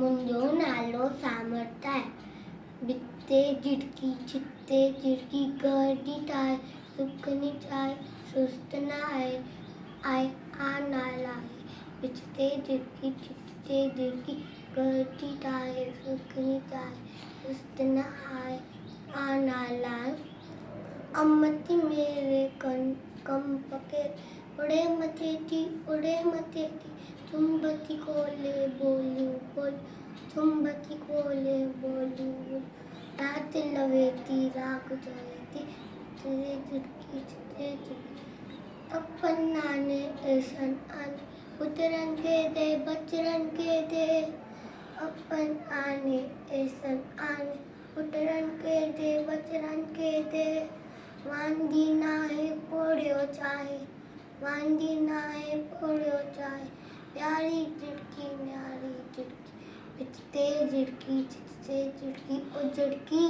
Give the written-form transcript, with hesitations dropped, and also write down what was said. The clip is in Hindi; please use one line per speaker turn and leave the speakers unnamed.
मुंहिंजो नालो सामर्थ आहे। बिते झिड़की छिते झिड़की गॾी ठाहे सुखनी चाहे सुस्त न आहे आ नाला आहे। बिते झिड़की छिते झिड़की गॾी ठाहे सुखनी चाहे सुस्त न आहे आ नाला आहे। अमती मेरे कम पके उड़े मथे थी चुंबती खोले बोलियूं बोल चुंबती खोले बोलियूं बोल रात लवेती राग जाएती तेरे झुटकी तेरे झुटकी अपन नाने ऐसन आने पुत्रन के दे बचरन के दे अपन आने ऐसन आने पुत्रन के दे बचरन के दे वांदी नाहे पोड़ियो चाहे वांदी नाहे पोड़ियो चाहे प्यारी झिड़की न्यारी झिड़की बिचते झिड़की छिचते झिड़की ओ झिड़की।